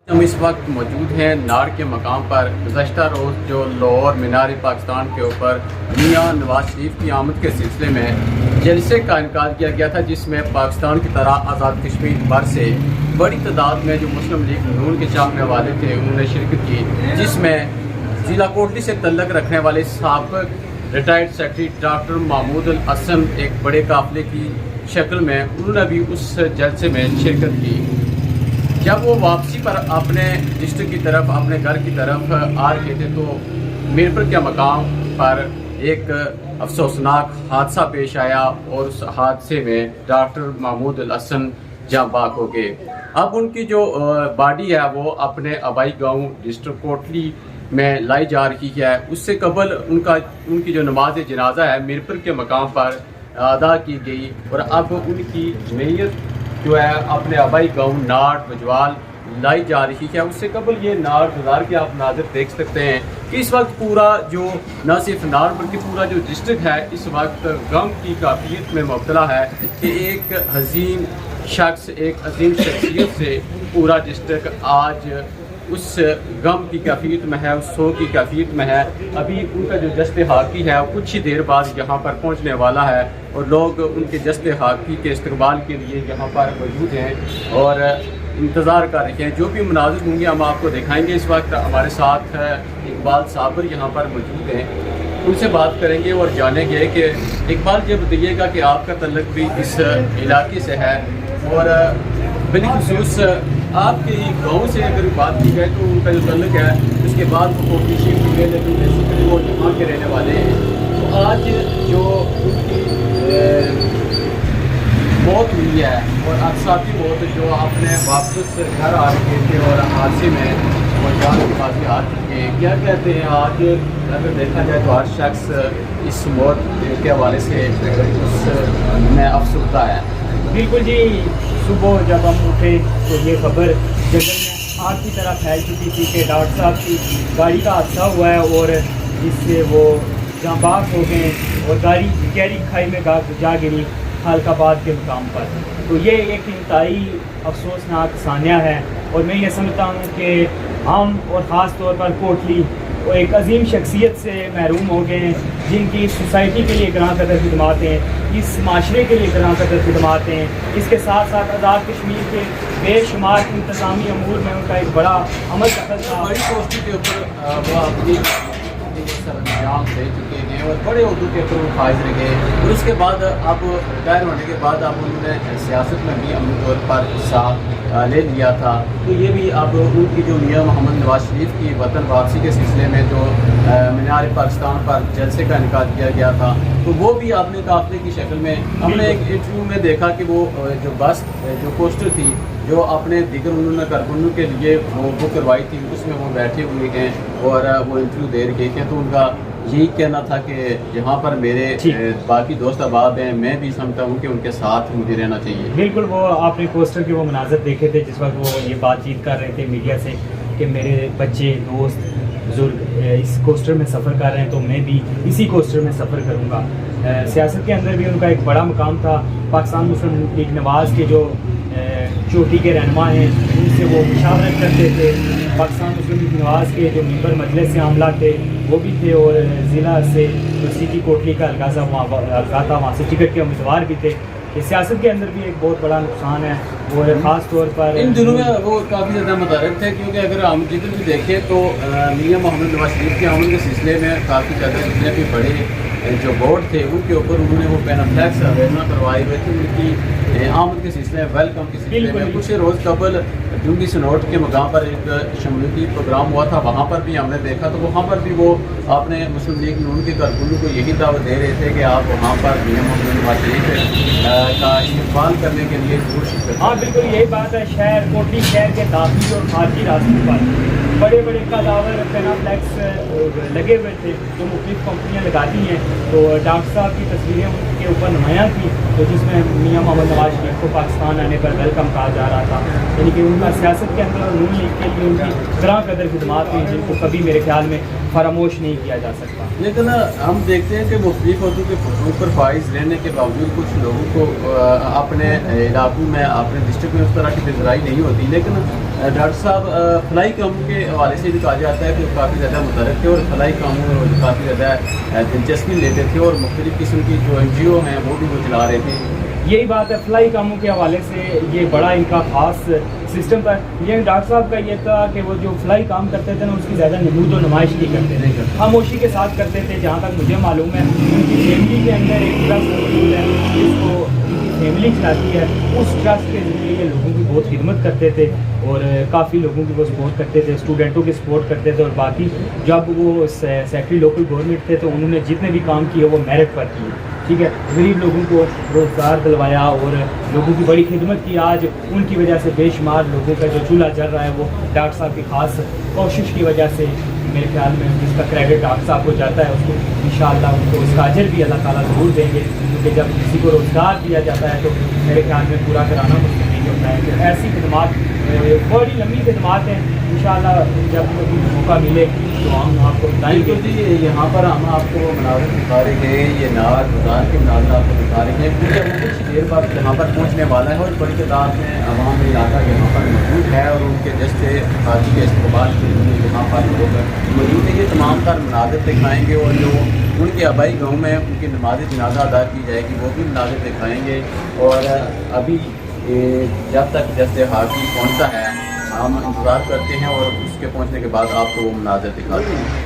ہم اس وقت موجود ہیں ناڑ کے مقام پر۔ گزشتہ روز جو لاہور مینار پاکستان کے اوپر میاں نواز شریف کی آمد کے سلسلے میں جلسے کا انعقاد کیا گیا تھا، جس میں پاکستان کی طرح آزاد کشمیر بھر سے بڑی تعداد میں جو مسلم لیگ نون کے چاہنے والے تھے انہوں نے شرکت کی، جس میں ضلع کوٹلی سے تعلق رکھنے والے سابق ریٹائرڈ سیکرٹری ڈاکٹر محمود الحسن ایک بڑے قافلے کی شکل میں انہوں نے بھی اس جلسے میں شرکت کی۔ جب وہ واپسی پر اپنے ڈسٹرکٹ کی طرف، اپنے گھر کی طرف آ رہے تھے تو میرپور کے مقام پر ایک افسوسناک حادثہ پیش آیا اور اس حادثے میں ڈاکٹر محمود الحسن جاں بحق ہو گئے۔ اب ان کی جو باڈی ہے وہ اپنے آبائی گاؤں ڈسٹرکٹ کوٹلی میں لائی جا رہی ہے۔ اس سے قبل ان کی جو نماز جنازہ ہے میرپور کے مقام پر ادا کی گئی اور اب ان کی میت جو ہے اپنے آبائی گاؤں ناڑ بجوال لائی جا رہی ہے۔ اس سے قبل یہ ناڑ بازار کے آپ ناظر دیکھ سکتے ہیں کہ اس وقت پورا جو نہ صرف ناڑ بلکہ پورا جو ڈسٹرکٹ ہے اس وقت غم کی کیفیت میں مبتلا ہے کہ ایک عظیم شخص، ایک عظیم شخصیت سے پورا ڈسٹرکٹ آج اس غم کی کیفیت میں ہے، اس سوگ کی کیفیت میں ہے۔ ابھی ان کا جو جسد حاکی ہے کچھ ہی دیر بعد یہاں پر پہنچنے والا ہے اور لوگ ان کے جسد حاکی کے استقبال کے لیے یہاں پر موجود ہیں اور انتظار کر رہے ہیں۔ جو بھی مناظر ہوں گے ہم آپ کو دکھائیں گے۔ اس وقت ہمارے ساتھ اقبال صابر یہاں پر موجود ہیں، ان سے بات کریں گے اور جانیں گے کہ اقبال یہ بتائیے گا کہ آپ کا تعلق بھی اس علاقے سے ہے اور بالخصوص آپ کے گاؤں سے اگر بات کی جائے تو ان کا جو تعلق ہے اس کے بعد وہ کوٹلی شیف ہوئے، لیکن بیسیکلی وہ یہاں کے رہنے والے ہیں۔ تو آج جو ان کی موت ہوئی ہے اور اقساطی موت جو اپنے واپس گھر آ رہے تھے اور حادثے میں وہ جان کی بازی آ چکے ہیں، کیا کہتے ہیں آج اگر دیکھا جائے تو ہر شخص اس موت کے حوالے سے اس میں افسردہ ہے۔ بالکل جی، صبح جب ہم اٹھے تو یہ خبر جنگل میں آگ کی طرح پھیل چکی تھی کہ ڈاکٹر صاحب کی گاڑی کا حادثہ ہوا ہے اور جس سے وہ جاں بحق ہو گئے اور گاڑی گہری کھائی میں جا گری خالق آباد کے مقام پر۔ تو یہ ایک انتہائی افسوسناک ثانیہ ہے اور میں یہ سمجھتا ہوں کہ ہم اور خاص طور پر کوٹلی وہ ایک عظیم شخصیت سے محروم ہو گئے ہیں، جن کی سوسائٹی کے لیے گراں قدر خدمات ہیں، اس معاشرے کے لیے گراں قدر خدمات ہیں۔ اس کے ساتھ ساتھ آزاد کشمیر کے بے شمار انتظامی امور میں ان کا ایک بڑا عمل دخل تھا۔ بڑی پوسٹوں کے اوپر وہ اپنی سر انجام دے چکے ہیں اور بڑے عہدوں کے اوپر وہ فائز رہے اور اس کے بعد اب ریٹائر ہونے کے بعد اب انہوں نے سیاست میں بھی عملی طور پر حصہ لے لیا تھا۔ تو یہ بھی اب ان کی جو میاں محمد نواز شریف کی وطن واپسی کے سلسلے میں جو مینار پاکستان پر جلسے کا انعقاد کیا گیا تھا تو وہ بھی اپنے قافلے کی شکل میں ہم نے ایک انٹرویو میں دیکھا کہ وہ جو بس جو پوسٹر تھی جو اپنے دیگر انہوں نے کارکنوں کے لیے وہ بک کروائی تھی اس میں وہ بیٹھے ہوئے ہیں اور وہ انٹرویو دے رہے تھے۔ تو ان کا یہی کہنا تھا کہ یہاں پر میرے باقی دوست احباب ہیں، میں بھی سمجھتا ہوں کہ ان کے ساتھ مجھے رہنا چاہیے۔ بالکل، وہ آپ نے پوسٹر کے وہ مناظر دیکھے تھے جس وقت وہ یہ بات چیت کر رہے تھے میڈیا سے کہ میرے بچے، دوست، بزرگ اس کوسٹر میں سفر کر رہے ہیں تو میں بھی اسی کوسٹر میں سفر کروں گا۔ سیاست کے اندر بھی ان کا ایک بڑا مقام تھا۔ پاکستان مسلم لیگ نواز کے جو چوٹی کے رہنما ہیں ان سے وہ مشاورت کرتے تھے۔ پاکستان مسلم لیگ نواز کے جو ممبر مجلس سے عاملہ تھے وہ بھی تھے اور ضلع سے جو سٹی کوٹلی کا حلقہ تھا وہاں سے ٹکٹ کے امیدوار بھی تھے۔ یہ سیاست کے اندر بھی ایک بہت بڑا نقصان ہے اور خاص طور پر ان دنوں میں وہ کافی زیادہ متحرک تھے، کیونکہ اگر ہم جدھر بھی دیکھیں تو میاں محمد نواز شریف کے آمد کے سلسلے میں کافی زیادہ جتنے بھی بڑے جو بورڈ تھے ان کے اوپر انہوں نے وہ پین فلیکس اویرنا کروائے ہوئے تھے ان کی آمد کے سلسلے میں، ویلکم کے سلسلے میں۔ کچھ روز قبل ڈونگی سنوٹ کے مقام پر ایک شمولیتی پروگرام ہوا تھا، وہاں پر بھی ہم نے دیکھا تو وہاں پر بھی وہ اپنے مسلم لیگ نون کے کارکنوں کو یہی دعوت دے رہے تھے کہ آپ وہاں پر میاں محمد نواز شریف کا استقبال کرنے کے لیے ضرور شرکت۔ ہاں بالکل یہی بات ہے۔ شہر کوٹلی شہر کے داخلی اور خارجی راستوں پر بڑے بڑے قداور پینا فلیکس لگے ہوئے تھے جو مختلف کمپنیاں لگاتی ہیں۔ تو ڈاکٹر صاحب کی تصویریں ان کے اوپر نمایاں تھیں تو جس میں میاں محمد نواز شریف کو پاکستان آنے پر ویلکم کہا جا رہا تھا، یعنی کہ ان کا سیاست کے اندر اور نون لیگ کے لیے ان کی گراں قدر خدمات ہوئی جن کو کبھی میرے خیال میں فراموش نہیں کیا جا سکتا۔ لیکن ہم دیکھتے ہیں کہ مختلف عہدوں کے اوپر فائز رہنے کے باوجود کچھ لوگوں کو اپنے علاقوں میں، اپنے ڈسٹرکٹ میں اس طرح کی پذیرائی نہیں ہوتی، لیکن ڈاکٹر صاحب فلاحی کاموں کے حوالے سے بھی کہا جاتا ہے کہ وہ کافی زیادہ متحرک تھے اور فلاحی کاموں میں کافی زیادہ دلچسپی لیتے تھے اور مختلف قسم کی جو این جی او ہیں وہ بھی وہ چلا رہے تھے. یہی بات ہے، فلاحی کاموں کے حوالے سے یہ بڑا ان کا خاص سسٹم تھا. یہ ڈاکٹر صاحب کا یہ تھا کہ وہ جو فلاحی کام کرتے تھے نا اس کی زیادہ نمود و نمائش نہیں کرتے تھے، خاموشی کے ساتھ کرتے تھے. جہاں تک مجھے معلوم ہے ان کی فیملی کے اندر ایک ٹرسٹ موجود ہے جس کو ان کی فیملی چلاتی ہے. اس ٹرسٹ کے ذریعے یہ لوگوں کی بہت خدمت کرتے تھے اور کافی لوگوں کی وہ سپورٹ کرتے تھے، اسٹوڈنٹوں کی سپورٹ کرتے تھے. اور باقی جب وہ سیکٹری لوکل گورنمنٹ تھے تو انہوں نے جتنے بھی کام کیے وہ میرٹ پر کیے. ٹھیک ہے، غریب لوگوں کو روزگار دلوایا اور لوگوں کی بڑی خدمت کی. آج ان کی وجہ سے بے شمار لوگوں کا جو چولہا جل رہا ہے وہ ڈاکٹر صاحب کی خاص کوشش کی وجہ سے میرے خیال میں جس کا کریڈٹ ڈاکٹر صاحب کو جاتا ہے اس کو انشاءاللہ ان کو اس کا اجر بھی اللہ تعالیٰ ضرور دیں گے. کیونکہ جب کسی کو روزگار دیا جاتا ہے تو میرے خیال میں پورا کرانا مستقل ہوتا ہے. تو ایسی خدمات بڑی لمبی خدمات ہیں. انشاءاللہ جب کبھی موقع ملے تو ہم آپ کو بتائیں گے. جی یہاں پر ہم آپ کو مناظر دکھا رہے ہیں، یہ نار بازار کے مناظر آپ کو دکھا رہے ہیں کیونکہ وہ کچھ دیر بعد یہاں پر پہنچنے والا ہے اور بڑی تعداد میں عوام علاقہ یہاں پر موجود ہے اور ان کے جیسے حاجی کے استقبال کے لیے یہاں پر لوگ موجود ہیں. یہ تمام تر مناظر دکھائیں گے اور جو ان کے آبائی گاؤں میں ان کی نماز جنازہ ادا کی جائے گی وہ بھی مناظر دکھائیں گے. اور ابھی جب تک جیسے حاجی پہنچتا ہے ہم انتظار کرتے ہیں اور اس کے پہنچنے کے بعد آپ کو وہ مناظر دکھاتے ہیں.